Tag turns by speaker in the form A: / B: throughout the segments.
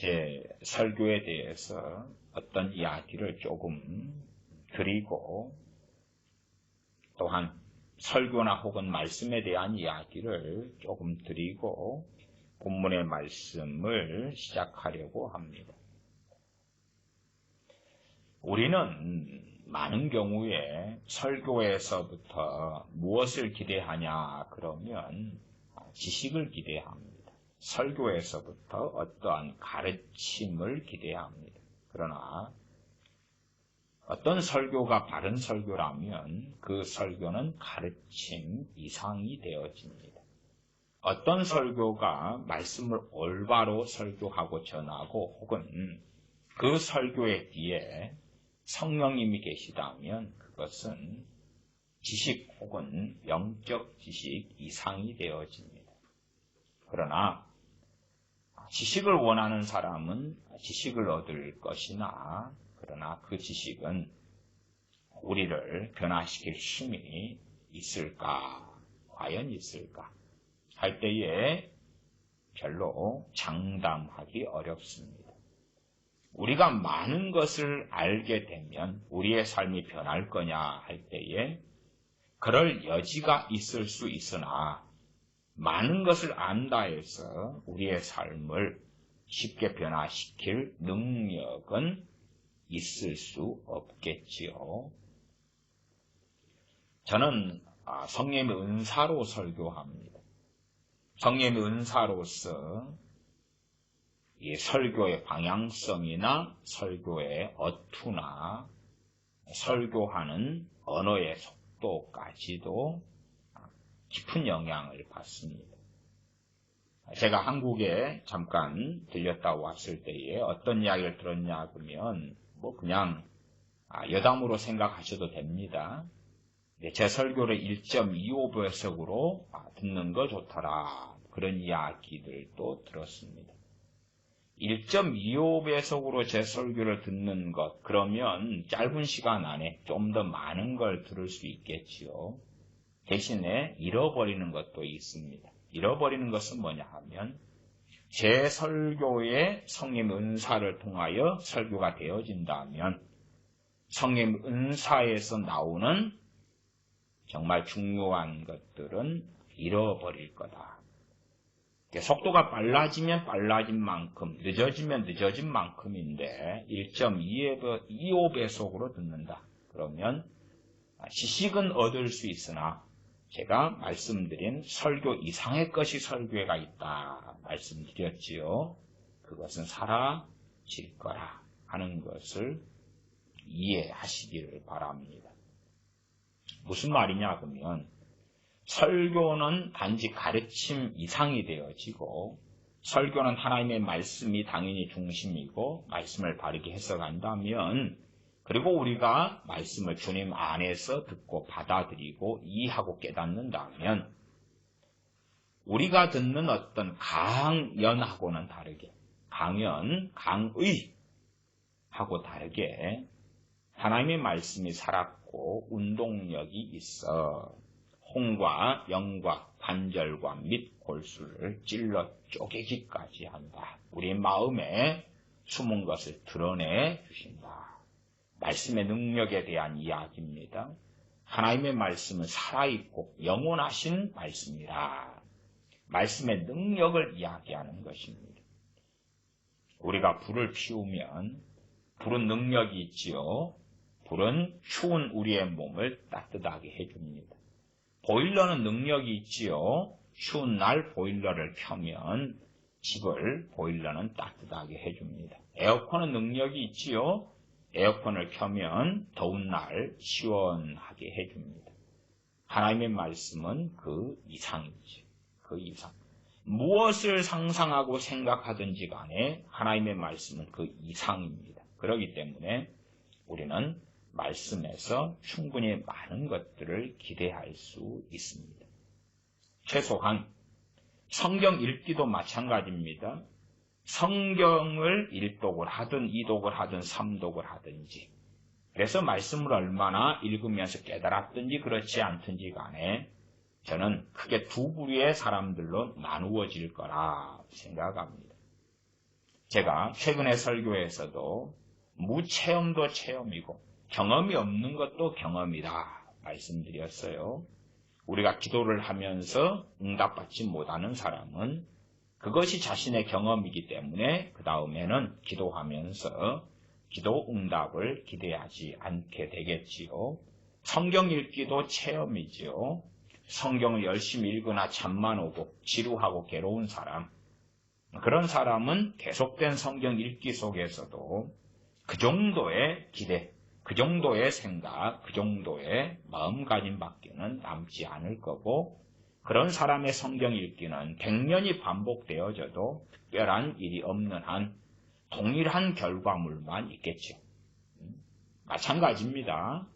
A: 제 설교에 대해서 어떤 이야기를 조금 드리고, 또한 설교나 혹은 말씀에 대한 이야기를 조금 드리고 본문의 말씀을 시작하려고 합니다. 우리는 많은 경우에 설교에서부터 무엇을 기대하냐 그러면 지식을 기대합니다. 설교에서부터 어떠한 가르침을 기대합니다. 그러나 어떤 설교가 바른 설교라면 그 설교는 가르침 이상이 되어집니다. 어떤 설교가 말씀을 올바로 설교하고 전하고 혹은 그 설교의 뒤에 성령님이 계시다면 그것은 지식 혹은 영적 지식 이상이 되어집니다. 그러나 지식을 원하는 사람은 지식을 얻을 것이나, 그러나 그 지식은 우리를 변화시킬 힘이 있을까, 과연 있을까 할 때에 별로 장담하기 어렵습니다. 우리가 많은 것을 알게 되면 우리의 삶이 변할 거냐 할 때에 그럴 여지가 있을 수 있으나, 많은 것을 안다 해서 우리의 삶을 쉽게 변화시킬 능력은 있을 수 없겠지요. 저는 성령의 은사로 설교합니다. 성령의 은사로서 이 설교의 방향성이나 설교의 어투나 설교하는 언어의 속도까지도 깊은 영향을 받습니다. 제가 한국에 잠깐 들렸다 왔을 때에 어떤 이야기를 들었냐 그러면 그냥 여담으로 생각하셔도 됩니다. 제 설교를 1.25배속으로 듣는 거 좋더라, 그런 이야기들도 들었습니다. 1.25배속으로 제 설교를 듣는 것, 그러면 짧은 시간 안에 좀 더 많은 걸 들을 수 있겠지요. 대신에 잃어버리는 것도 있습니다. 잃어버리는 것은 뭐냐 하면 제 설교에 성령 은사를 통하여 설교가 되어진다면 성령 은사에서 나오는 정말 중요한 것들은 잃어버릴 거다. 속도가 빨라지면 빨라진 만큼, 늦어지면 늦어진 만큼인데 1.25배속으로 듣는다. 그러면 지식은 얻을 수 있으나 제가 말씀드린 설교 이상의 것이 설교가 있다 말씀드렸지요. 그것은 사라질 거라 하는 것을 이해하시기를 바랍니다. 무슨 말이냐 그러면 설교는 단지 가르침 이상이 되어지고, 설교는 하나님의 말씀이 당연히 중심이고 말씀을 바르게 해석한다면, 그리고 우리가 말씀을 주님 안에서 듣고 받아들이고 이해하고 깨닫는다면 우리가 듣는 어떤 강연하고는 다르게, 강의하고 다르게 하나님의 말씀이 살았고 운동력이 있어 홍과 영과 관절과 및 골수를 찔러 쪼개기까지 한다. 우리의 마음에 숨은 것을 드러내 주신다. 말씀의 능력에 대한 이야기입니다. 하나님의 말씀은 살아있고 영원하신 말씀이라. 말씀의 능력을 이야기하는 것입니다. 우리가 불을 피우면 불은 능력이 있지요. 불은 추운 우리의 몸을 따뜻하게 해줍니다. 보일러는 능력이 있지요. 추운 날 보일러를 켜면 집을 보일러는 따뜻하게 해줍니다. 에어컨은 능력이 있지요. 에어컨을 켜면 더운 날 시원하게 해줍니다. 하나님의 말씀은 그 이상이지. 그 이상. 무엇을 상상하고 생각하든지 간에 하나님의 말씀은 그 이상입니다. 그렇기 때문에 우리는 말씀에서 충분히 많은 것들을 기대할 수 있습니다. 최소한 성경 읽기도 마찬가지입니다. 성경을 1독을 하든 2독을 하든 3독을 하든지, 그래서 말씀을 얼마나 읽으면서 깨달았든지 그렇지 않든지 간에 저는 크게 두 부류의 사람들로 나누어질 거라 생각합니다. 제가 최근에 설교에서도 무체험도 체험이고 경험이 없는 것도 경험이다 말씀드렸어요. 우리가 기도를 하면서 응답받지 못하는 사람은 그것이 자신의 경험이기 때문에 그 다음에는 기도하면서 기도 응답을 기대하지 않게 되겠지요. 성경 읽기도 체험이지요. 성경을 열심히 읽으나 잠만 오고 지루하고 괴로운 사람, 그런 사람은 계속된 성경 읽기 속에서도 그 정도의 기대, 그 정도의 생각, 그 정도의 마음가짐밖에는 남지 않을 거고, 그런 사람의 성경 읽기는 100년이 반복되어져도 특별한 일이 없는 한 동일한 결과물만 있겠죠. 마찬가지입니다.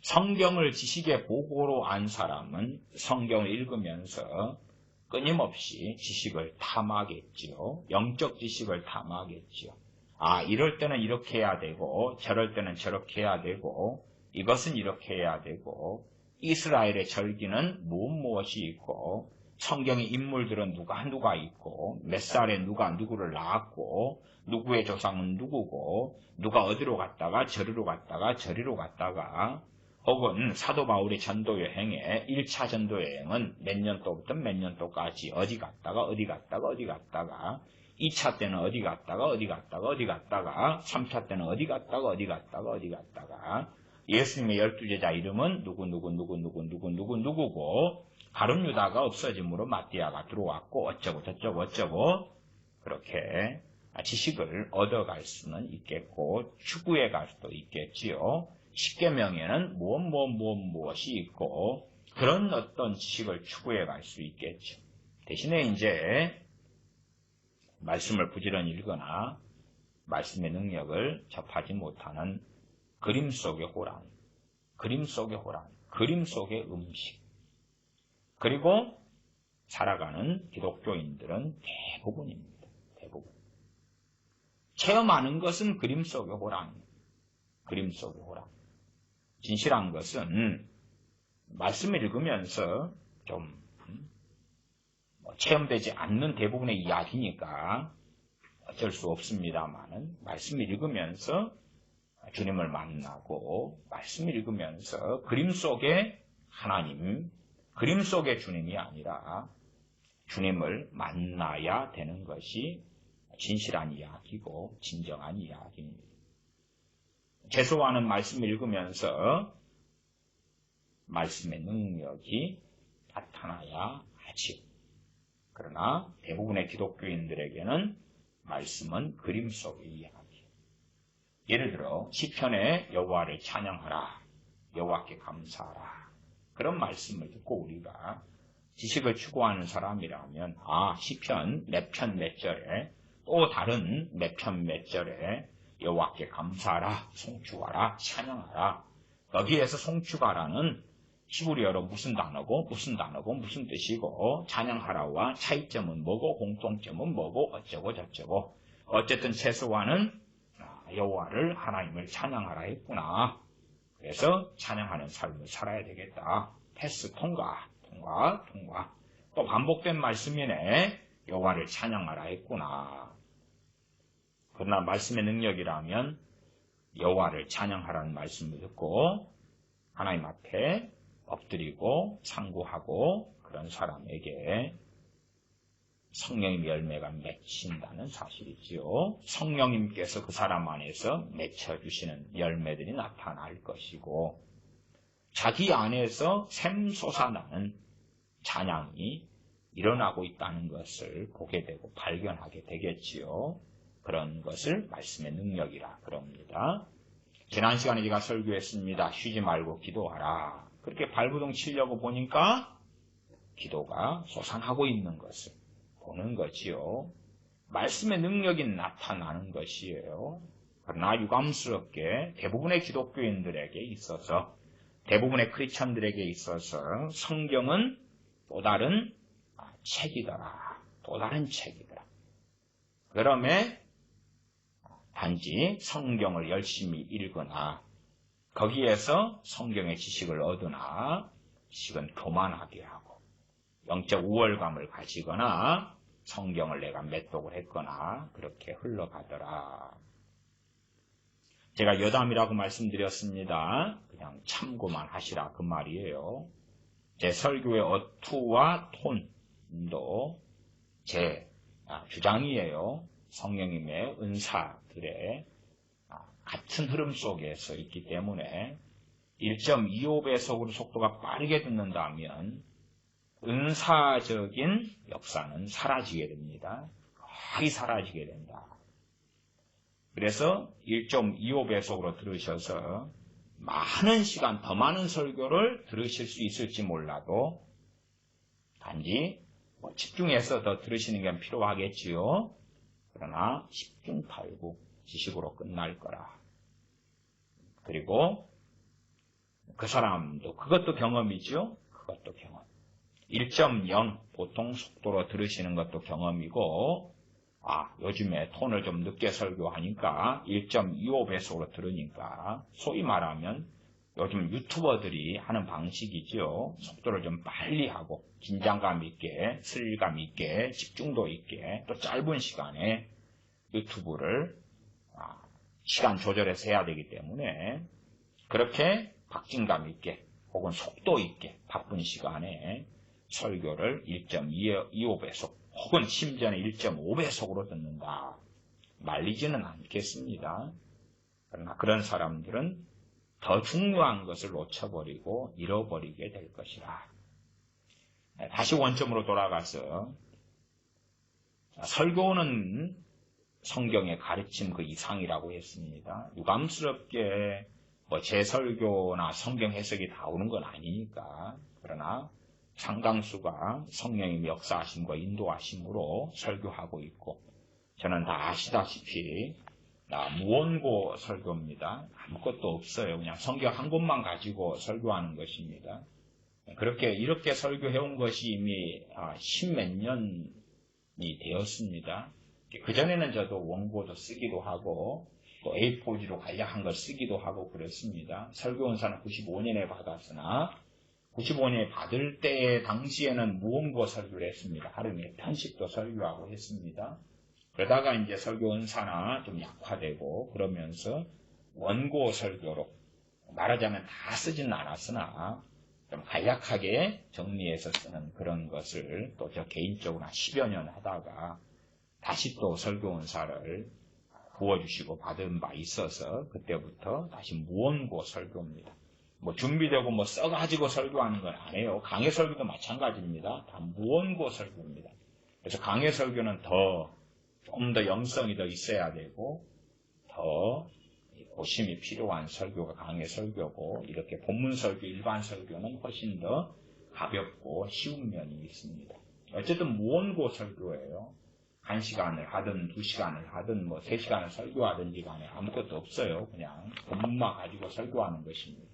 A: 성경을 지식의 보고로 안 사람은 성경을 읽으면서 끊임없이 지식을 탐하겠지요. 영적 지식을 탐하겠지요. 아, 이럴 때는 이렇게 해야 되고 저럴 때는 저렇게 해야 되고 이것은 이렇게 해야 되고 이스라엘의 절기는 무엇이 있고 성경의 인물들은 누가 있고 몇 살에 누가 누구를 낳았고 누구의 조상은 누구고 누가 어디로 갔다가 저리로 갔다가 혹은 사도 바울의 전도여행에 1차 전도여행은 몇 년도부터 몇 년도까지 어디 갔다가 2차 때는 어디 갔다가 3차 때는 어디 갔다가 예수님의 12제자 이름은 누구고 가룟 유다가 없어짐으로 마띠아가 들어왔고 어쩌고 저쩌고 그렇게 지식을 얻어갈 수는 있겠고 추구해 갈 수도 있겠지요. 십계명에는 무엇이 있고 그런 어떤 지식을 추구해 갈 수 있겠죠. 대신에 이제 말씀을 부지런히 읽거나 말씀의 능력을 접하지 못하는 그림 속의 호랑, 그림 속의 음식, 그리고 살아가는 기독교인들은 대부분입니다. 대부분. 체험하는 것은 그림 속의 호랑. 진실한 것은 말씀을 읽으면서 좀 체험되지 않는 대부분의 이야기니까 어쩔 수 없습니다만은 말씀을 읽으면서 주님을 만나고 말씀을 읽으면서 그림 속의 하나님, 그림 속의 주님이 아니라 주님을 만나야 되는 것이 진실한 이야기고 진정한 이야기입니다. 제소와는 말씀을 읽으면서 말씀의 능력이 나타나야 하지요. 그러나 대부분의 기독교인들에게는 말씀은 그림 속의 이야기. 예를 들어 시편에 여호와를 찬양하라, 여호와께 감사하라. 그런 말씀을 듣고 우리가 지식을 추구하는 사람이라면 시편 몇 편 몇 절에 또 다른 몇 편 몇 절에 여호와께 감사하라, 송축하라, 찬양하라. 여기에서 송축하라는 히브리어로 무슨 단어고 무슨 뜻이고 찬양하라와 차이점은 뭐고 공통점은 뭐고 어쩌고 저쩌고 어쨌든 최소한은 여호와를 하나님을 찬양하라 했구나. 그래서 찬양하는 삶을 살아야 되겠다. 패스 통과. 또 반복된 말씀이네. 여호와를 찬양하라 했구나. 그러나 말씀의 능력이라면 여호와를 찬양하라는 말씀을 듣고 하나님 앞에 엎드리고 상고하고 그런 사람에게 성령의 열매가 맺힌다는 사실이지요. 성령님께서 그 사람 안에서 맺혀주시는 열매들이 나타날 것이고 자기 안에서 샘솟아나는 찬양이 일어나고 있다는 것을 보게 되고 발견하게 되겠지요. 그런 것을 말씀의 능력이라 그럽니다. 지난 시간에 제가 설교했습니다. 쉬지 말고 기도하라. 그렇게 발부둥 치려고 보니까 기도가 솟아나고 있는 것을 보는 거지요. 말씀의 능력이 나타나는 것이에요. 그러나 유감스럽게 대부분의 기독교인들에게 있어서 대부분의 크리스천들에게 있어서 성경은 또 다른 책이더라. 또 다른 책이더라. 그러면 단지 성경을 열심히 읽거나 거기에서 성경의 지식을 얻으나 지식은 교만하게 하고 영적 우월감을 가지거나 성경을 내가 맷독을 했거나 그렇게 흘러가더라. 제가 여담이라고 말씀드렸습니다. 그냥 참고만 하시라 그 말이에요. 제 설교의 어투와 톤도 제 주장이에요. 성령님의 은사들의 같은 흐름 속에서 있기 때문에 1.25배속으로 속도가 빠르게 듣는다면 은사적인 역사는 사라지게 됩니다. 거의 사라지게 된다. 그래서 1.25배속으로 들으셔서 많은 시간, 더 많은 설교를 들으실 수 있을지 몰라도 단지 집중해서 더 들으시는 게 필요하겠지요. 그러나 10중 8구 지식으로 끝날 거라. 그리고 그 사람도 그것도 경험이죠. 그것도 경험. 1.0 보통 속도로 들으시는 것도 경험이고 요즘에 톤을 좀 늦게 설교하니까 1.25배속으로 들으니까 소위 말하면 요즘 유튜버들이 하는 방식이죠. 속도를 좀 빨리 하고 긴장감 있게 스릴감 있게 집중도 있게 또 짧은 시간에 유튜브를 시간 조절해서 해야 되기 때문에 그렇게 박진감 있게 혹은 속도 있게 바쁜 시간에 설교를 1.25배속 혹은 심지어는 1.5배속으로 듣는다. 말리지는 않겠습니다. 그러나 그런 사람들은 더 중요한 것을 놓쳐버리고 잃어버리게 될 것이라. 다시 원점으로 돌아가서 설교는 성경의 가르침 그 이상이라고 했습니다. 유감스럽게 제 설교나 성경 해석이 다 오는 건 아니니까. 그러나 상당수가 성령의 역사하심과 인도하심으로 설교하고 있고 저는 다 아시다시피 무원고 설교입니다. 아무것도 없어요. 그냥 성경 한 권만 가지고 설교하는 것입니다. 이렇게 설교해온 것이 이미 10몇 년이 되었습니다. 그전에는 저도 원고도 쓰기도 하고 또 A4지로 간략한 걸 쓰기도 하고 그렇습니다. 설교원사는 95년에 받았으나 95년에 받을 때 당시에는 무원고 설교를 했습니다. 하루에 편식도 설교하고 했습니다. 그러다가 이제 설교원사나 좀 약화되고 그러면서 원고 설교로 말하자면 다 쓰지는 않았으나 좀 간략하게 정리해서 쓰는 그런 것을 또 저 개인적으로 한 10여 년 하다가 다시 또 설교원사를 부어주시고 받은 바 있어서 그때부터 다시 무원고 설교입니다. 준비되고 써가지고 설교하는 건 아니에요. 강해 설교도 마찬가지입니다. 다 무원고 설교입니다. 그래서 강해 설교는 좀 더 영성이 더 있어야 되고 더 고심이 필요한 설교가 강해 설교고 이렇게 본문 설교, 일반 설교는 훨씬 더 가볍고 쉬운 면이 있습니다. 어쨌든 무원고 설교예요. 1시간을 하든 2시간을 하든 3시간을 설교하든지 간에 아무것도 없어요. 그냥 본문만 가지고 설교하는 것입니다.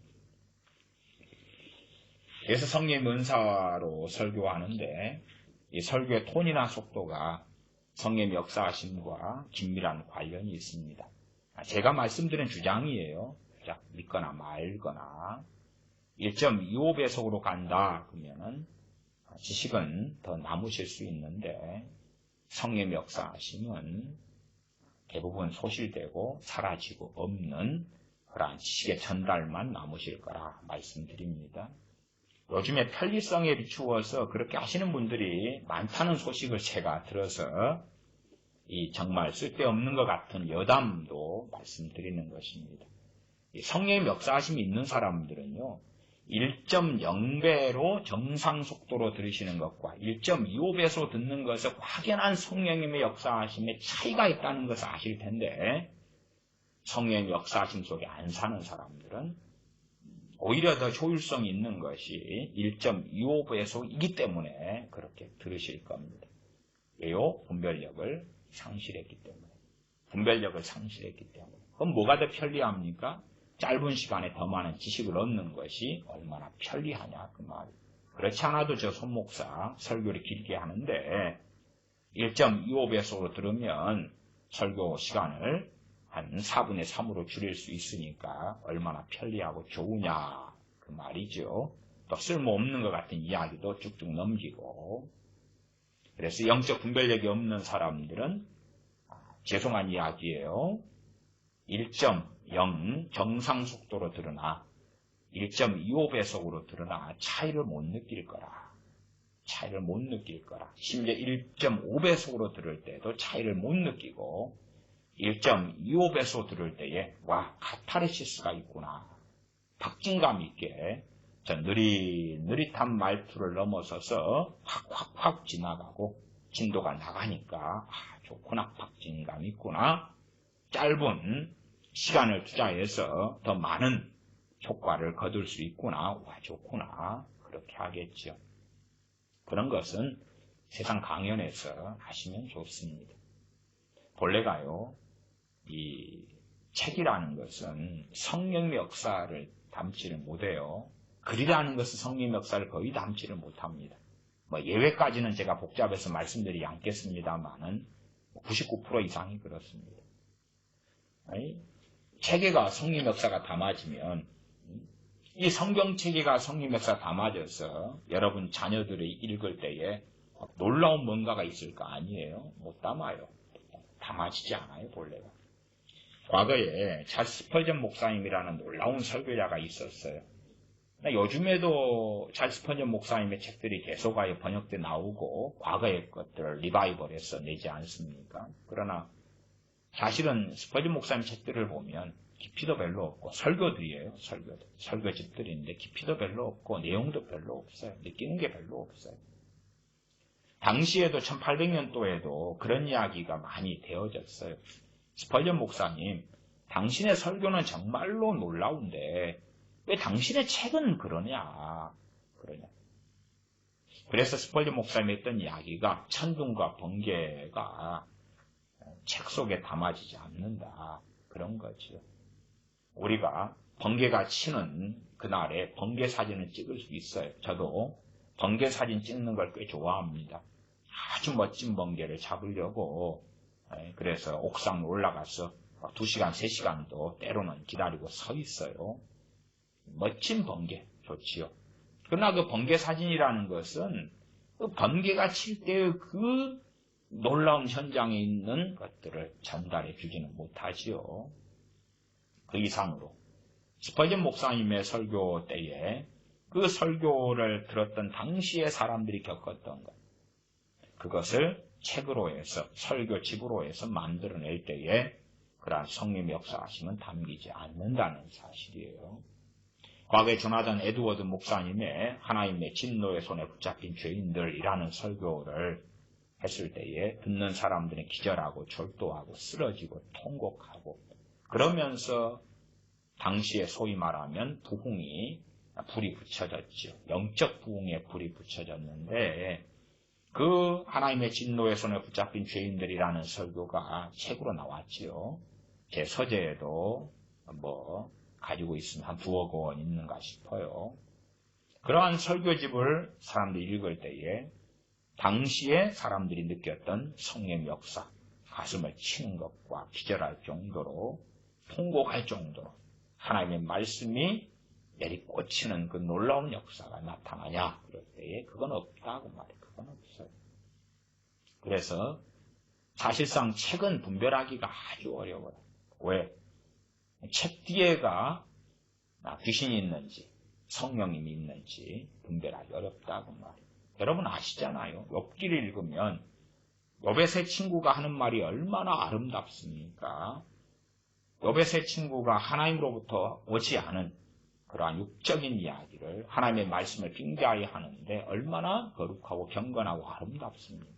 A: 그래서 성령의 은사로 설교하는데 이 설교의 톤이나 속도가 성령의 역사하심과 긴밀한 관련이 있습니다. 제가 말씀드린 주장이에요. 믿거나 말거나 1.25배속으로 간다 그러면은 지식은 더 남으실 수 있는데 성령의 역사하심은 대부분 소실되고 사라지고 없는 그러한 지식의 전달만 남으실 거라 말씀드립니다. 요즘에 편리성에 비추어서 그렇게 하시는 분들이 많다는 소식을 제가 들어서 이 정말 쓸데없는 것 같은 여담도 말씀드리는 것입니다. 성령의 역사하심이 있는 사람들은요, 1.0배로 정상 속도로 들으시는 것과 1.25배로 듣는 것에 확연한 성령님의 역사하심에 차이가 있다는 것을 아실 텐데 성령의 역사하심 속에 안 사는 사람들은 오히려 더 효율성이 있는 것이 1.25배속이기 때문에 그렇게 들으실 겁니다. 왜요? 분별력을 상실했기 때문에. 분별력을 상실했기 때문에. 그럼 뭐가 더 편리합니까? 짧은 시간에 더 많은 지식을 얻는 것이 얼마나 편리하냐 그 말이에요. 그렇지 않아도 저 손목사 설교를 길게 하는데 1.25배속으로 들으면 설교 시간을 한 4분의 3으로 줄일 수 있으니까 얼마나 편리하고 좋으냐 그 말이죠. 또 쓸모없는 것 같은 이야기도 쭉쭉 넘기고 그래서 영적 분별력이 없는 사람들은 죄송한 이야기예요. 1.0 정상 속도로 들으나 1.25배속으로 들으나 차이를 못 느낄 거라. 차이를 못 느낄 거라. 심지어 1.5배속으로 들을 때도 차이를 못 느끼고 1.25배속 들을 때에 와 카타르시스가 있구나. 박진감 있게 저 느릿한 말투를 넘어서서 확 지나가고 진도가 나가니까 좋구나. 박진감 있구나. 짧은 시간을 투자해서 더 많은 효과를 거둘 수 있구나. 와 좋구나. 그렇게 하겠죠. 그런 것은 세상 강연에서 하시면 좋습니다. 본래가요. 이 책이라는 것은 성령의 역사를 담지를 못해요. 글이라는 것은 성령의 역사를 거의 담지를 못합니다. 예외까지는 제가 복잡해서 말씀드리지 않겠습니다만은 99% 이상이 그렇습니다. 아니, 체계가 성령 역사가 담아지면 이 성경 체계가 성령 역사가 담아져서 여러분 자녀들이 읽을 때에 놀라운 뭔가가 있을 거 아니에요? 못 담아요. 담아지지 않아요, 본래가. 과거에 찰스 스펄전 목사님이라는 놀라운 설교자가 있었어요. 요즘에도 찰스 스펄전 목사님의 책들이 계속하여 번역돼 나오고 과거의 것들을 리바이벌해서 내지 않습니까? 그러나 사실은 스펄전 목사님 책들을 보면 깊이도 별로 없고 설교들이에요. 설교집들인데 깊이도 별로 없고 내용도 별로 없어요. 느끼는 게 별로 없어요. 당시에도 1800년도에도 그런 이야기가 많이 되어졌어요. 스펄전 목사님, 당신의 설교는 정말로 놀라운데 왜 당신의 책은 그러냐. 그래서 스펄전 목사님이 했던 이야기가 천둥과 번개가 책 속에 담아지지 않는다. 그런 거죠. 우리가 번개가 치는 그날에 번개 사진을 찍을 수 있어요. 저도 번개 사진 찍는 걸 꽤 좋아합니다. 아주 멋진 번개를 잡으려고 그래서 옥상으로 올라가서 2시간, 3시간도 때로는 기다리고 서 있어요. 멋진 번개 좋지요. 그러나 그 번개 사진이라는 것은 그 번개가 칠 때의 그 놀라운 현장에 있는 것들을 전달해 주지는 못하지요. 그 이상으로 스펄전 목사님의 설교 때에 그 설교를 들었던 당시의 사람들이 겪었던 것, 그것을 책으로 해서 설교집으로 해서 만들어낼 때에 그러한 성령의 역사하심은 담기지 않는다는 사실이에요. 과거에 조나단 에드워드 목사님의 하나님의 진노의 손에 붙잡힌 죄인들이라는 설교를 했을 때에 듣는 사람들은 기절하고 절도하고 쓰러지고 통곡하고 그러면서 당시에 소위 말하면 부흥이 불이 붙여졌죠. 영적 부흥에 불이 붙여졌는데 그 하나님의 진노의 손에 붙잡힌 죄인들이라는 설교가 책으로 나왔지요. 제 서재에도 가지고 있으면 한 2억 원 있는가 싶어요. 그러한 설교집을 사람들이 읽을 때에 당시에 사람들이 느꼈던 성령의 역사, 가슴을 치는 것과 기절할 정도로 통곡할 정도로 하나님의 말씀이 내리꽂히는 그 놀라운 역사가 나타나냐 그럴 때에 그건 없다고 말해요. 그건 없어요. 그래서 사실상 책은 분별하기가 아주 어려워요. 왜? 책 뒤에가 귀신이 있는지 성령이 있는지 분별하기 어렵다고 말해요. 여러분 아시잖아요. 욥기를 읽으면 욥의 세 친구가 하는 말이 얼마나 아름답습니까? 욥의 세 친구가 하나님으로부터 오지 않은 그러한 육적인 이야기를 하나님의 말씀을 빙자하여 하는데 얼마나 거룩하고 경건하고 아름답습니까?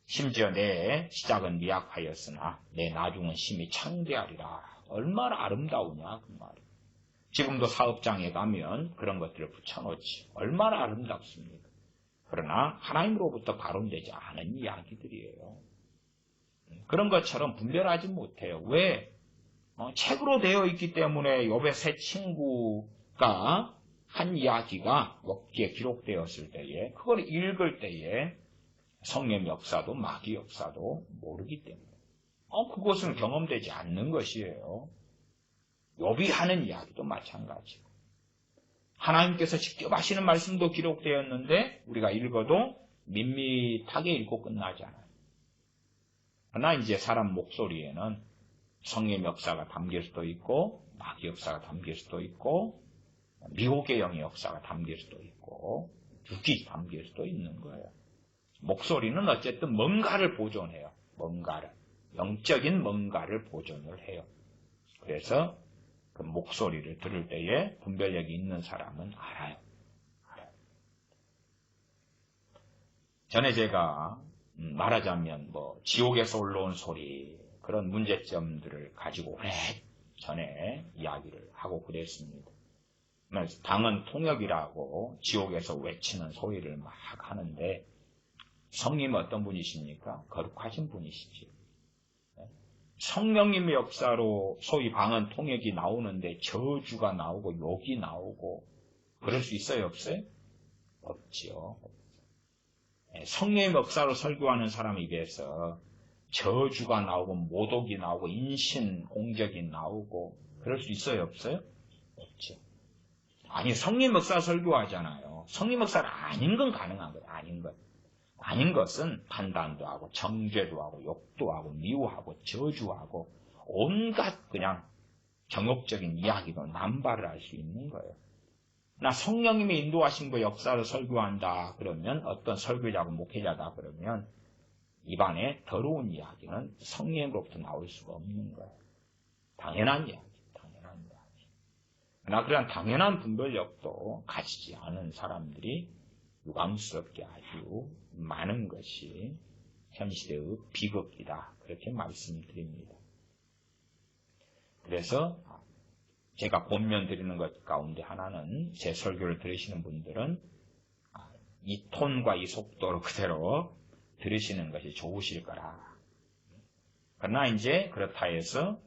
A: 심지어 내 시작은 미약하였으나 내 나중은 심히 창대하리라. 얼마나 아름다우냐 그 말이에요. 지금도 사업장에 가면 그런 것들을 붙여놓지. 얼마나 아름답습니까? 그러나 하나님으로부터 발언되지 않은 이야기들이에요. 그런 것처럼 분별하지 못해요. 왜? 책으로 되어 있기 때문에 욥의 세 친구가 한 이야기가 욥기에 기록되었을 때에 그걸 읽을 때에 성령 역사도 마귀 역사도 모르기 때문에 그것은 경험되지 않는 것이에요. 욥이 하는 이야기도 마찬가지고 하나님께서 직접 하시는 말씀도 기록되었는데 우리가 읽어도 밋밋하게 읽고 끝나잖아요. 그러나 이제 사람 목소리에는 성령의 역사가 담길 수도 있고, 마귀 역사가 담길 수도 있고, 미혹의 영의 역사가 담길 수도 있고, 죽이 담길 수도 있는 거예요. 목소리는 어쨌든 뭔가를 보존해요. 뭔가를. 영적인 뭔가를 보존을 해요. 그래서 그 목소리를 들을 때에 분별력이 있는 사람은 알아요. 전에 제가 말하자면 지옥에서 올라온 소리, 그런 문제점들을 가지고 오래 전에 이야기를 하고 그랬습니다. 방언 통역이라고 지옥에서 외치는 소리를 막 하는데, 성님은 어떤 분이십니까? 거룩하신 분이시지. 성령님의 역사로 소위 방언 통역이 나오는데 저주가 나오고 욕이 나오고 그럴 수 있어요? 없어요? 없지요. 성령의 역사로 설교하는 사람에 비해서 저주가 나오고 모독이 나오고 인신공격이 나오고 그럴 수 있어요? 없어요? 없죠. 아니, 성령 역사 설교하잖아요. 성령 역사는 아닌 건 가능한 거예요. 아닌 것. 아닌 것은 판단도 하고 정죄도 하고 욕도 하고 미워하고 저주하고 온갖 그냥 정욕적인 이야기도 남발을 할 수 있는 거예요. 나 성령님의 인도하신 그 역사를 설교한다 그러면, 어떤 설교자고 목회자다 그러면 입안에 더러운 이야기는 성령으로부터 나올 수가 없는 거예요. 당연한 이야기. 그러나 그런 당연한 분별력도 가지지 않은 사람들이 유감스럽게 아주 많은 것이 현시대의 비극이다. 그렇게 말씀드립니다. 그래서 제가 본면 드리는 것 가운데 하나는, 제 설교를 들으시는 분들은 이 톤과 이 속도로 그대로 들으시는 것이 좋으실 거라. 그러나 이제 그렇다 해서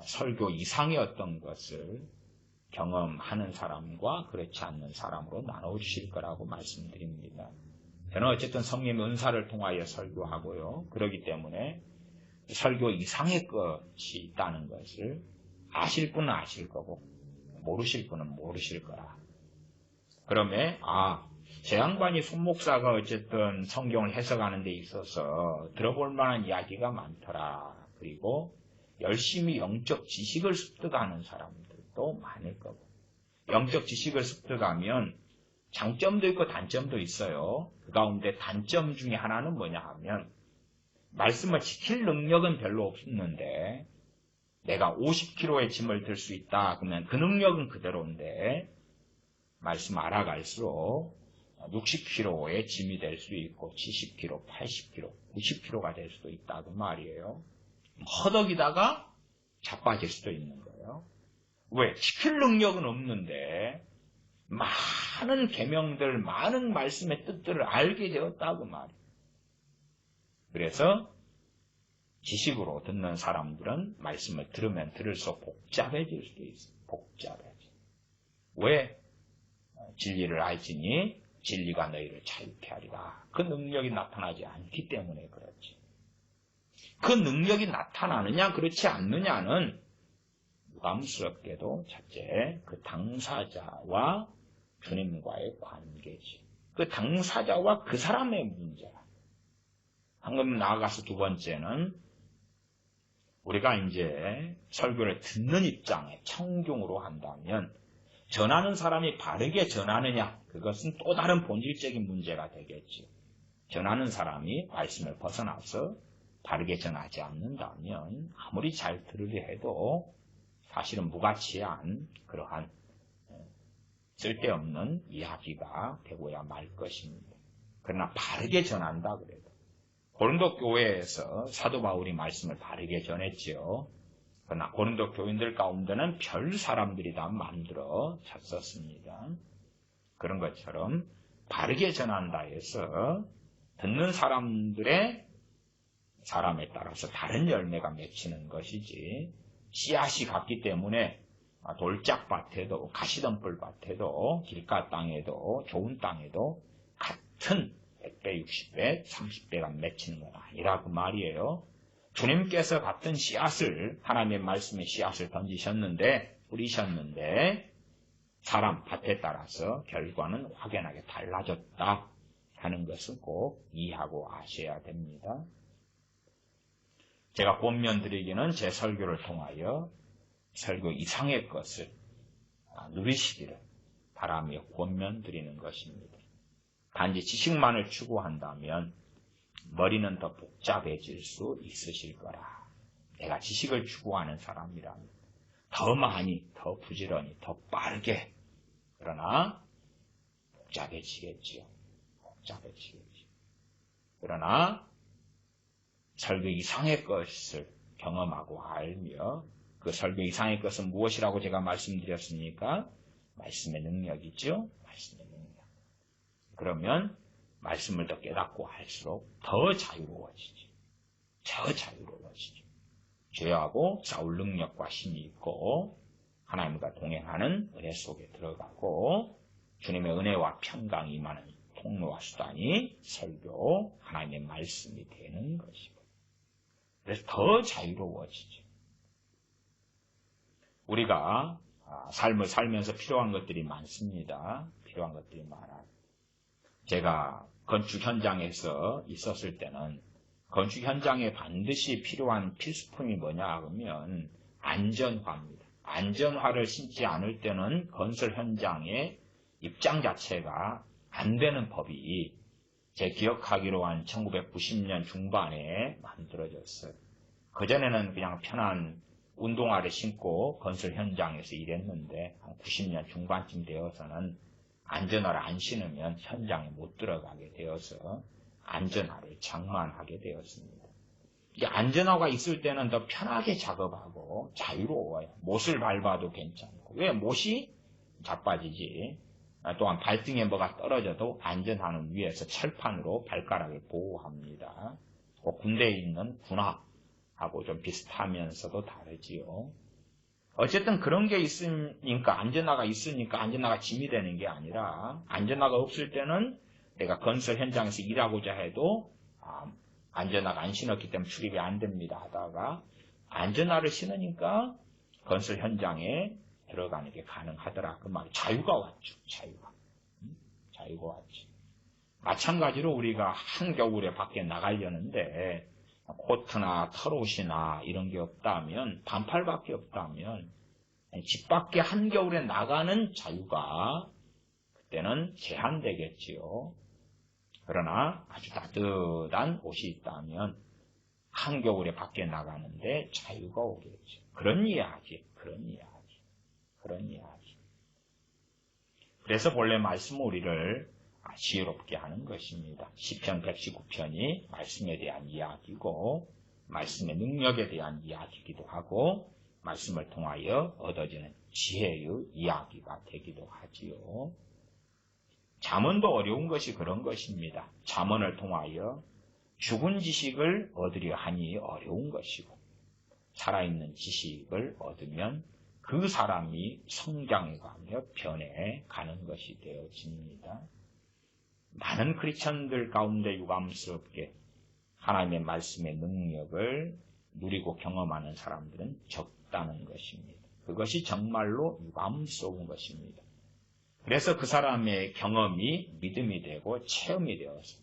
A: 설교 이상의 어떤 것을 경험하는 사람과 그렇지 않는 사람으로 나눠주실 거라고 말씀드립니다. 저는 어쨌든 성령의 은사를 통하여 설교하고요. 그렇기 때문에 설교 이상의 것이 있다는 것을 아실 분은 아실 거고 모르실 분은 모르실 거라. 그러면 제 양반이 손목사가 어쨌든 성경을 해석하는 데 있어서 들어볼 만한 이야기가 많더라. 그리고 열심히 영적 지식을 습득하는 사람들도 많을 거고, 영적 지식을 습득하면 장점도 있고 단점도 있어요. 그 가운데 단점 중에 하나는 뭐냐 하면, 말씀을 지킬 능력은 별로 없는데 내가 50kg의 짐을 들 수 있다 그러면 그 능력은 그대로인데, 말씀 알아갈수록 60kg의 짐이 될 수 있고 70kg, 80kg, 90kg가 될 수도 있다 그 말이에요. 허덕이다가 자빠질 수도 있는 거예요. 왜? 지킬 능력은 없는데 많은 계명들, 많은 말씀의 뜻들을 알게 되었다 그 말이에요. 그래서 지식으로 듣는 사람들은 말씀을 들으면 들을수록 복잡해질 수도 있어요. 복잡해져. 왜? 진리를 알지니 진리가 너희를 자유케 하리라. 그 능력이 나타나지 않기 때문에 그렇지. 그 능력이 나타나느냐 그렇지 않느냐는 유감스럽게도 첫째 그 당사자와 주님과의 관계지. 그 당사자와 그 사람의 문제야. 방금 나아가서 두 번째는 우리가 이제 설교를 듣는 입장에 청중으로 한다면 전하는 사람이 바르게 전하느냐, 그것은 또 다른 본질적인 문제가 되겠지. 전하는 사람이 말씀을 벗어나서 바르게 전하지 않는다면 아무리 잘 들으려 해도 사실은 무가치한 그러한 쓸데없는 이야기가 되고야 말 것입니다. 그러나 바르게 전한다 그래도. 고린도 교회에서 사도 바울이 말씀을 바르게 전했지요. 그러나 고린도 교인들 가운데는 별 사람들이 다 만들어 졌었습니다. 그런 것처럼 바르게 전한다 해서 듣는 사람들의 사람에 따라서 다른 열매가 맺히는 것이지, 씨앗이 같기 때문에 돌짝밭에도 가시덤불밭에도 길가 땅에도 좋은 땅에도 같은 100배, 60배, 30배가 맺히는 건 아니라고 말이에요. 주님께서 같은 씨앗을, 하나님의 말씀의 씨앗을 던지셨는데, 뿌리셨는데 사람 밭에 따라서 결과는 확연하게 달라졌다. 하는 것을 꼭 이해하고 아셔야 됩니다. 제가 권면 드리기는 제 설교를 통하여 설교 이상의 것을 누리시기를 바라며 권면 드리는 것입니다. 단지 지식만을 추구한다면 머리는 더 복잡해질 수 있으실 거라. 내가 지식을 추구하는 사람이라면 더 많이, 더 부지런히, 더 빠르게, 그러나 복잡해지겠지요. 복잡해지겠지요. 그러나 설교 이상의 것을 경험하고 알며 그 설교 이상의 것은 무엇이라고 제가 말씀드렸습니까? 말씀의 능력이죠. 말씀의 능력. 그러면 말씀을 더 깨닫고 할수록 더 자유로워지죠. 더 자유로워지죠. 죄하고 싸울 능력과 힘이 있고 하나님과 동행하는 은혜 속에 들어가고 주님의 은혜와 평강이 임하는 통로와 수단이 설교, 하나님의 말씀이 되는 것이고 그래서 더 자유로워지죠. 우리가 삶을 살면서 필요한 것들이 많습니다. 필요한 것들이 많아요. 제가 건축 현장에서 있었을 때는 건축 현장에 반드시 필요한 필수품이 뭐냐 하면 안전화입니다. 안전화를 신지 않을 때는 건설 현장의 입장 자체가 안 되는 법이 제 기억하기로 한 1990년 중반에 만들어졌어요. 그전에는 그냥 편한 운동화를 신고 건설 현장에서 일했는데 한 90년 중반쯤 되어서는 안전화를 안 신으면 현장에 못 들어가게 되어서 안전화를 장만하게 되었습니다. 이 안전화가 있을 때는 더 편하게 작업하고 자유로워요. 못을 밟아도 괜찮고. 왜? 못이 자빠지지. 또한 발등에 뭐가 떨어져도 안전화는 위에서 철판으로 발가락을 보호합니다. 군대에 있는 군화하고 좀 비슷하면서도 다르지요. 어쨌든 그런 게 있으니까 안전화가 있으니까 안전화가 짐이 되는 게 아니라 안전화가 없을 때는 내가 건설 현장에서 일하고자 해도 안전화가 안 신었기 때문에 출입이 안 됩니다 하다가 안전화를 신으니까 건설 현장에 들어가는 게 가능하더라. 그 말 자유가 왔죠. 자유가 왔죠. 마찬가지로 우리가 한겨울에 밖에 나가려는데 코트나 털옷이나 이런 게 없다면 반팔밖에 없다면 집 밖에 한겨울에 나가는 자유가 그때는 제한되겠지요. 그러나 아주 따뜻한 옷이 있다면 한겨울에 밖에 나가는데 자유가 오겠죠. 그런 이야기. 그래서 본래 말씀은 우리를 지혜롭게 하는 것입니다. 시편 119편이 말씀에 대한 이야기고 말씀의 능력에 대한 이야기이기도 하고 말씀을 통하여 얻어지는 지혜의 이야기가 되기도 하지요. 잠언도 어려운 것이 그런 것입니다. 잠언을 통하여 죽은 지식을 얻으려 하니 어려운 것이고 살아있는 지식을 얻으면 그 사람이 성장해가며 변해가는 것이 되어집니다. 많은 크리스천들 가운데 유감스럽게 하나님의 말씀의 능력을 누리고 경험하는 사람들은 적다는 것입니다. 그것이 정말로 유감스러운 것입니다. 그래서 그 사람의 경험이 믿음이 되고 체험이 되어서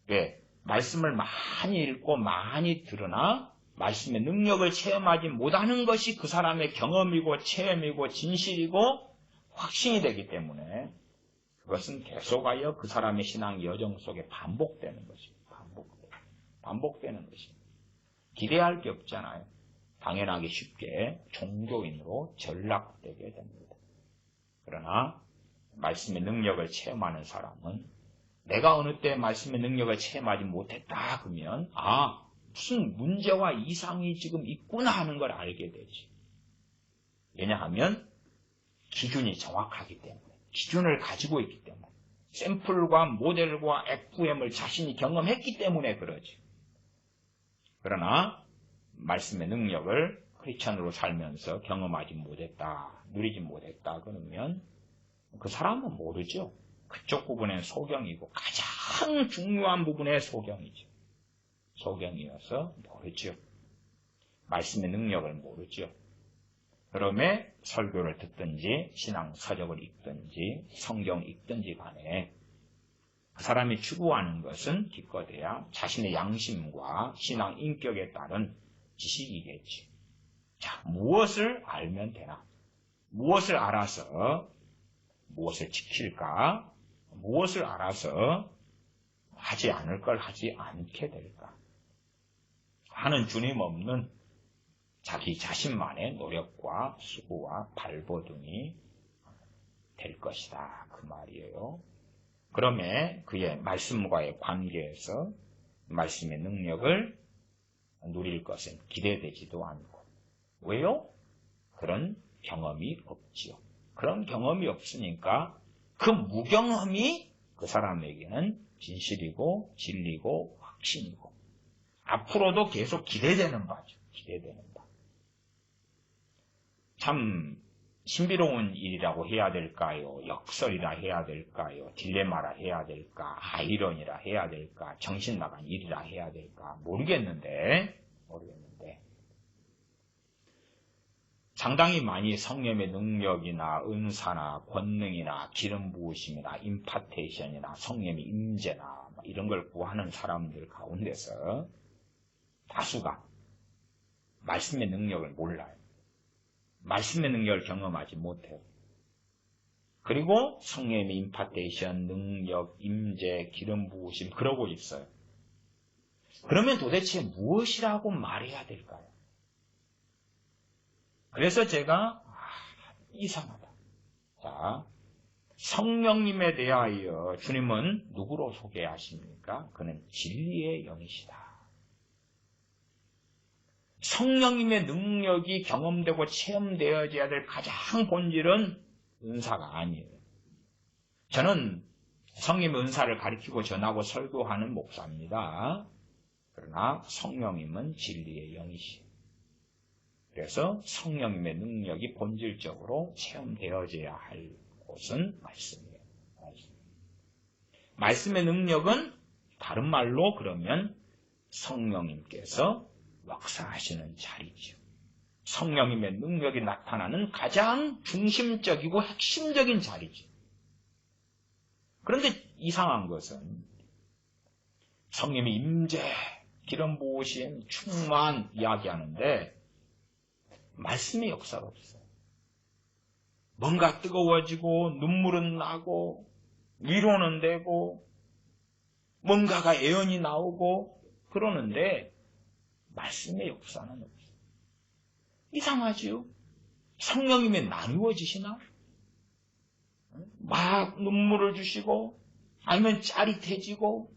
A: 왜? 말씀을 많이 읽고 많이 들으나 말씀의 능력을 체험하지 못하는 것이 그 사람의 경험이고 체험이고 진실이고 확신이 되기 때문에 그것은 계속하여 그 사람의 신앙 여정 속에 반복되는 것입니다. 반복되는 것입니다. 기대할 게 없잖아요. 당연하게 쉽게 종교인으로 전락되게 됩니다. 그러나 말씀의 능력을 체험하는 사람은 내가 어느 때 말씀의 능력을 체험하지 못했다 그러면 무슨 문제와 이상이 지금 있구나 하는 걸 알게 되지. 왜냐하면 기준이 정확하기 때문에 기준을 가지고 있기 때문에 샘플과 모델과 FM을 자신이 경험했기 때문에 그러지. 그러나 말씀의 능력을 크리스천으로 살면서 경험하지 못했다, 누리지 못했다 그러면 그 사람은 모르죠. 그쪽 부분엔 소경이고 가장 중요한 부분에 소경이죠. 소경이어서 모르죠. 말씀의 능력을 모르죠. 그러면 설교를 듣든지 신앙 서적을 읽든지 성경 읽든지 간에 그 사람이 추구하는 것은 기껏해야 자신의 양심과 신앙 인격에 따른 지식이겠지. 자, 무엇을 알면 되나? 무엇을 알아서 무엇을 지킬까? 무엇을 알아서 하지 않을 걸 하지 않게 될까? 하는 주님 없는 자기 자신만의 노력과 수고와 발버둥이 될 것이다. 그 말이에요. 그러면 그의 말씀과의 관계에서 말씀의 능력을 누릴 것은 기대되지도 않고. 왜요? 그런 경험이 없지요. 그런 경험이 없으니까 그 무경험이 그 사람에게는 진실이고 진리고 확신이고 앞으로도 계속 기대되는 바죠. 기대되는 바. 참 신비로운 일이라고 해야 될까요? 역설이라 해야 될까요? 딜레마라 해야 될까? 아이러니라 해야 될까? 정신 나간 일이라 해야 될까? 모르겠는데 상당히 많이 성령의 능력이나 은사나 권능이나 기름 부으심이나 임파테이션이나 성령의 임재나 이런 걸 구하는 사람들 가운데서 다수가 말씀의 능력을 몰라요. 말씀의 능력을 경험하지 못해요. 그리고 성령의 임파테이션, 능력, 임재, 기름 부으심 그러고 있어요. 그러면 도대체 무엇이라고 말해야 될까요? 그래서 제가 이상하다. 자, 성령님에 대하여 주님은 누구로 소개하십니까? 그는 진리의 영이시다. 성령님의 능력이 경험되고 체험되어져야 될 가장 본질은 은사가 아니에요. 저는 성령의 은사를 가르치고 전하고 설교하는 목사입니다. 그러나 성령님은 진리의 영이시에요. 그래서 성령님의 능력이 본질적으로 체험되어져야 할 곳은 말씀이에요. 말씀의 능력은 다른 말로 그러면 성령님께서 역사하시는 자리죠. 성령님의 능력이 나타나는 가장 중심적이고 핵심적인 자리죠. 그런데 이상한 것은 성령님이 임재, 기름 부으심, 충만 이야기하는데 말씀의 역사가 없어요. 뭔가 뜨거워지고 눈물은 나고 위로는 되고 뭔가가 애연이 나오고 그러는데 말씀의 역사는 없어요. 이상하지요? 성령님이 나누어지시나? 막 눈물을 주시고 아니면 짜릿해지고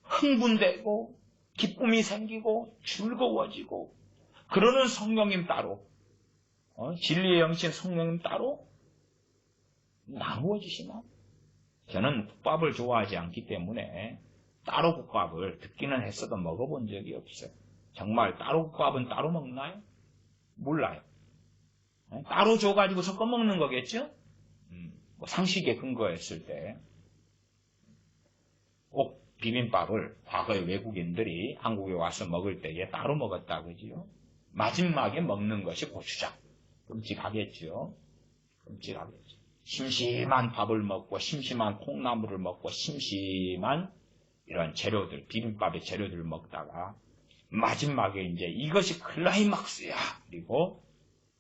A: 흥분되고 기쁨이 생기고 즐거워지고 그러는 성령님 따로 진리의 영신 성령님 따로 나누어지시나? 저는 국밥을 좋아하지 않기 때문에 따로 국밥을 듣기는 했어도 먹어본 적이 없어요. 정말 따로 국밥은 따로 먹나요? 몰라요. 따로 줘가지고 섞어 먹는 거겠죠? 상식에 근거했을 때 꼭 비빔밥을 과거에 외국인들이 한국에 와서 먹을 때에 따로 먹었다 그지요? 마지막에 먹는 것이 고추장. 끔찍하겠죠? 끔찍하겠죠. 심심한 밥을 먹고 심심한 콩나물을 먹고 심심한 이런 재료들, 비빔밥의 재료들을 먹다가 마지막에 이제 이것이 클라이막스야. 그리고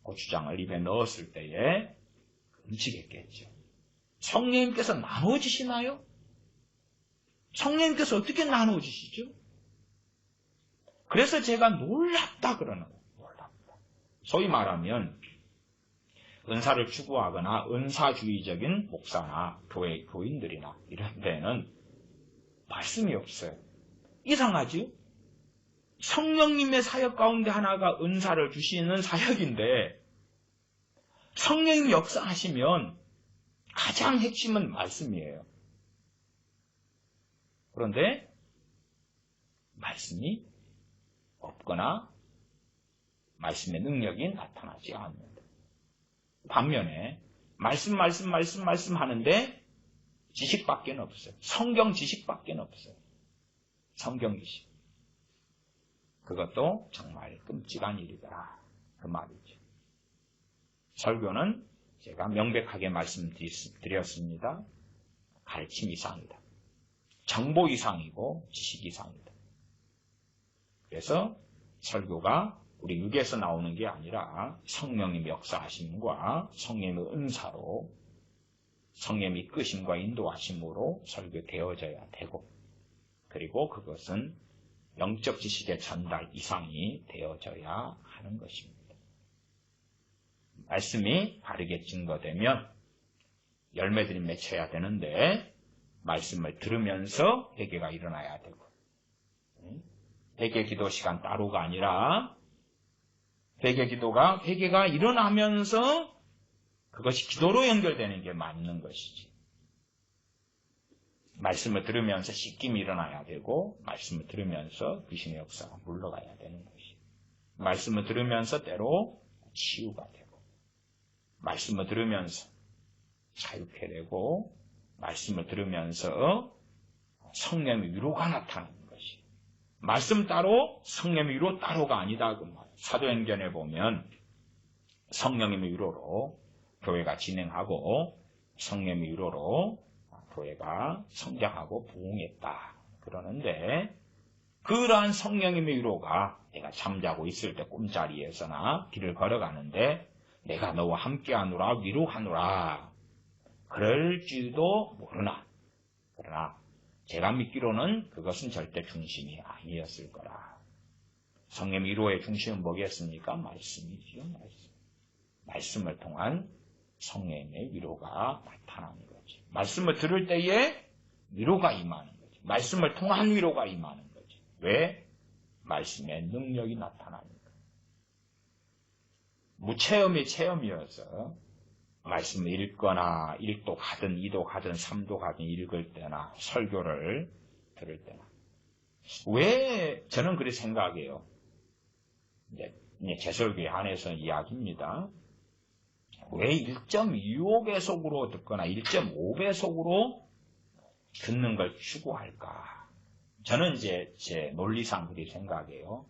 A: 고추장을 입에 넣었을 때에 끔찍했겠죠. 성령님께서 나눠주시나요? 성령님께서 어떻게 나눠주시죠? 그래서 제가 놀랍다 그러는 거예요. 놀랍다. 소위 말하면 은사를 추구하거나 은사주의적인 목사나 교인들이나 이런 데는 말씀이 없어요. 이상하지요? 성령님의 사역 가운데 하나가 은사를 주시는 사역인데 성령님 역사하시면 가장 핵심은 말씀이에요. 그런데 말씀이 없거나 말씀의 능력이 나타나지 않는다. 반면에 말씀 하는데 지식밖에 없어요. 성경 지식밖에 없어요. 성경 지식. 그것도 정말 끔찍한 일이더라. 그 말이죠. 설교는 제가 명백하게 말씀드렸습니다. 가르침 이상이다. 정보 이상이고 지식 이상이다. 그래서 설교가 우리 육에서 나오는 게 아니라 성령님의 역사하심과 성령님의 은사로 성령님의 이끄심과 인도하심으로 설교되어져야 되고, 그리고 그것은 영적 지식의 전달 이상이 되어져야 하는 것입니다. 말씀이 바르게 증거되면 열매들이 맺혀야 되는데 말씀을 들으면서 회개가 일어나야 되고, 회개 기도 시간 따로가 아니라 회개가 일어나면서 그것이 기도로 연결되는 게 맞는 것이지. 말씀을 들으면서 씻김이 일어나야 되고, 말씀을 들으면서 귀신의 역사가 물러가야 되는 것이. 말씀을 들으면서 때로 치유가 되고, 말씀을 들으면서 자유케 되고, 말씀을 들으면서 성령의 위로가 나타나는 것이. 말씀 따로 성령의 위로 따로가 아니다 그 말. 사도행전에 보면 성령의 위로로 교회가 진행하고 성령의 위로로 교회가 성장하고 부흥했다 그러는데, 그러한 성령의 위로가 내가 잠자고 있을 때 꿈자리에서나 길을 걸어가는데 내가 너와 함께하노라 위로하노라 그럴지도 모르나, 그러나 제가 믿기로는 그것은 절대 중심이 아니었을 거라. 성령의 위로의 중심은 뭐겠습니까? 말씀이지요. 말씀을 통한 성령의 위로가 나타나는 거지. 말씀을 들을 때에 위로가 임하는 거지. 말씀을 통한 위로가 임하는 거지. 왜? 말씀의 능력이 나타나니까. 무체험이 체험이어서 말씀을 읽거나 1도 가든 2도 가든 3도 가든 읽을 때나 설교를 들을 때나. 왜 저는 그렇게 생각해요. 제 설교에 한해서 이야기입니다. 왜 1.25배속으로 듣거나 1.5배속으로 듣는 걸 추구할까? 저는 이제 제 논리상 그렇게 생각해요.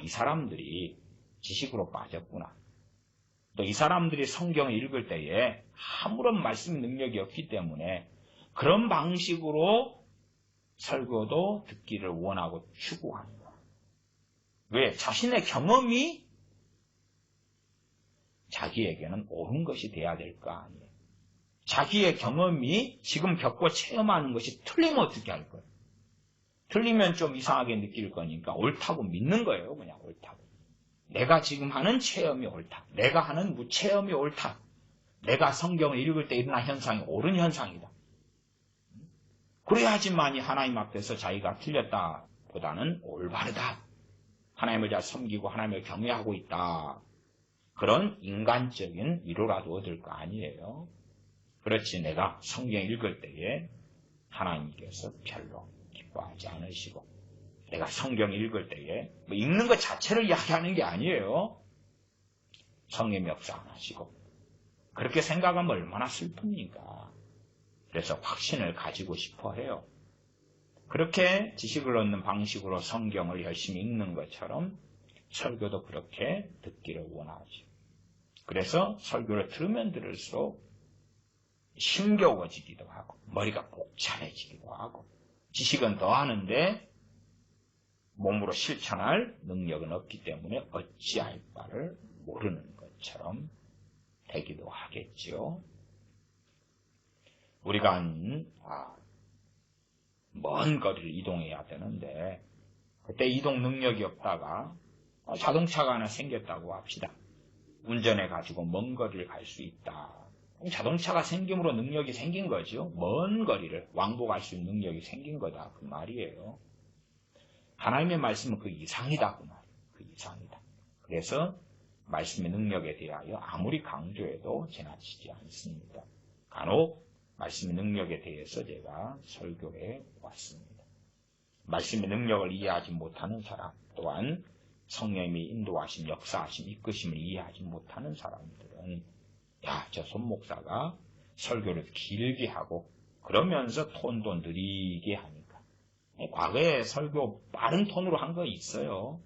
A: 이 사람들이 지식으로 빠졌구나. 또 이 사람들이 성경을 읽을 때에 아무런 말씀 능력이 없기 때문에 그런 방식으로 설교도 듣기를 원하고 추구하는 거야. 왜? 자신의 경험이 자기에게는 옳은 것이 돼야 될 거 아니에요. 자기의 경험이 지금 겪고 체험하는 것이 틀리면 어떻게 할 거예요? 틀리면 좀 이상하게 느낄 거니까 옳다고 믿는 거예요. 그냥 옳다고. 내가 지금 하는 체험이 옳다. 내가 하는 무체험이 옳다. 내가 성경을 읽을 때 일어난 현상이 옳은 현상이다. 그래야지만이 하나님 앞에서 자기가 틀렸다 보다는 올바르다. 하나님을 잘 섬기고 하나님을 경외하고 있다. 그런 인간적인 위로라도 얻을 거 아니에요. 그렇지 내가 성경 읽을 때에 하나님께서 별로 기뻐하지 않으시고, 내가 성경 읽을 때에 읽는 것 자체를 이야기하는 게 아니에요. 성령의 역사 안 하시고. 그렇게 생각하면 얼마나 슬픕니까? 그래서 확신을 가지고 싶어 해요. 그렇게 지식을 얻는 방식으로 성경을 열심히 읽는 것처럼 설교도 그렇게 듣기를 원하죠. 그래서 설교를 들으면 들을수록 힘겨워지기도 하고 머리가 복잡해지기도 하고 지식은 더 하는데 몸으로 실천할 능력은 없기 때문에 어찌할 바를 모르는 것처럼 되기도 하겠지요. 우리가 먼 거리를 이동해야 되는데 그때 이동 능력이 없다가 자동차가 하나 생겼다고 합시다. 운전해가지고 먼 거리를 갈 수 있다. 자동차가 생김으로 능력이 생긴 거죠. 먼 거리를 왕복할 수 있는 능력이 생긴 거다. 그 말이에요. 하나님의 말씀은 그 이상이다. 그 말이에요. 그 이상이다. 그래서 말씀의 능력에 대하여 아무리 강조해도 지나치지 않습니다. 간혹 말씀의 능력에 대해서 제가 설교해 왔습니다. 말씀의 능력을 이해하지 못하는 사람, 또한 성령님이 인도하심, 역사하심, 이끄심을 이해하지 못하는 사람들은 저 손목사가 설교를 길게 하고 그러면서 톤도 느리게 하니까. 과거에 설교 빠른 톤으로 한 거 있어요.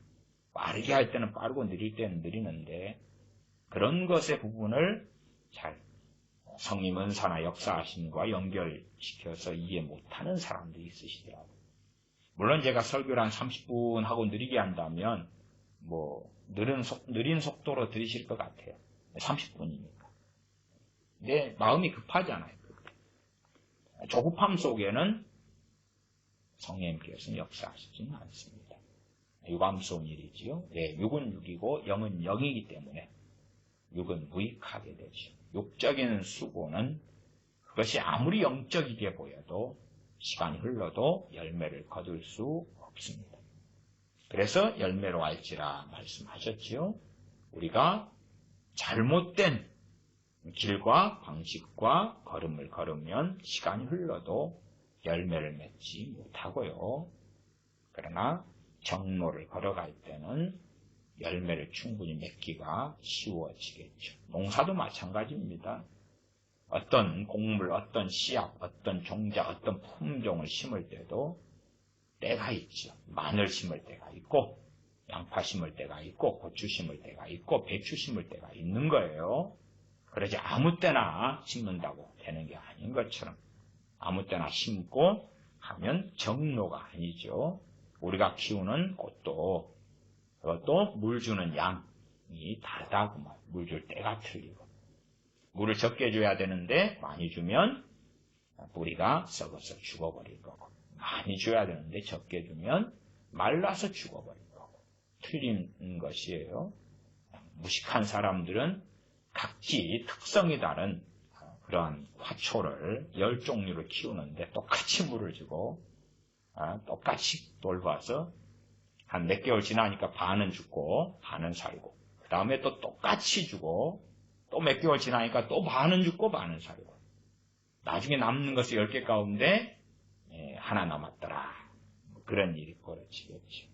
A: 빠르게 할 때는 빠르고 느릴 때는 느리는데 그런 것의 부분을 잘 성님 은사나 역사하심과 연결시켜서 이해 못하는 사람들이 있으시더라고요. 물론 제가 설교를 한 30분 하고 느리게 한다면 느린 속도로 들으실 것 같아요. 30분이니까. 근데 마음이 급하잖아요. 조급함 속에는 성령님께서는 역사하시지는 않습니다. 유감스러운 일이지요. 네, 육은 육이고 영은 영이기 때문에 육은 무익하게 되죠. 육적인 수고는 그것이 아무리 영적이게 보여도 시간이 흘러도 열매를 거둘 수 없습니다. 그래서 열매로 알지라 말씀하셨지요. 우리가 잘못된 길과 방식과 걸음을 걸으면 시간이 흘러도 열매를 맺지 못하고요. 그러나 정로를 걸어갈 때는 열매를 충분히 맺기가 쉬워지겠죠. 농사도 마찬가지입니다. 어떤 곡물, 어떤 씨앗, 어떤 종자, 어떤 품종을 심을 때도 때가 있죠. 마늘 심을 때가 있고, 양파 심을 때가 있고, 고추 심을 때가 있고, 배추 심을 때가 있는 거예요. 그러지 아무 때나 심는다고 되는 게 아닌 것처럼 아무 때나 심고 하면 정로가 아니죠. 우리가 키우는 꽃도 그것도 물 주는 양이 다르다고 물 줄 때가 틀리고 물을 적게 줘야 되는데 많이 주면 뿌리가 썩어서 죽어버릴 거고 많이 줘야 되는데 적게 주면 말라서 죽어버릴 거고 틀린 것이에요. 무식한 사람들은 각기 특성이 다른 그런 화초를 10종류를 키우는데 똑같이 물을 주고 똑같이 돌봐서 한 몇 개월 지나니까 반은 죽고 반은 살고 그 다음에 또 똑같이 주고 또 몇 개월 지나니까 또 반은 죽고 반은 살고 나중에 남는 것이 10개 가운데 하나 남았더라. 그런 일이 벌어지겠죠.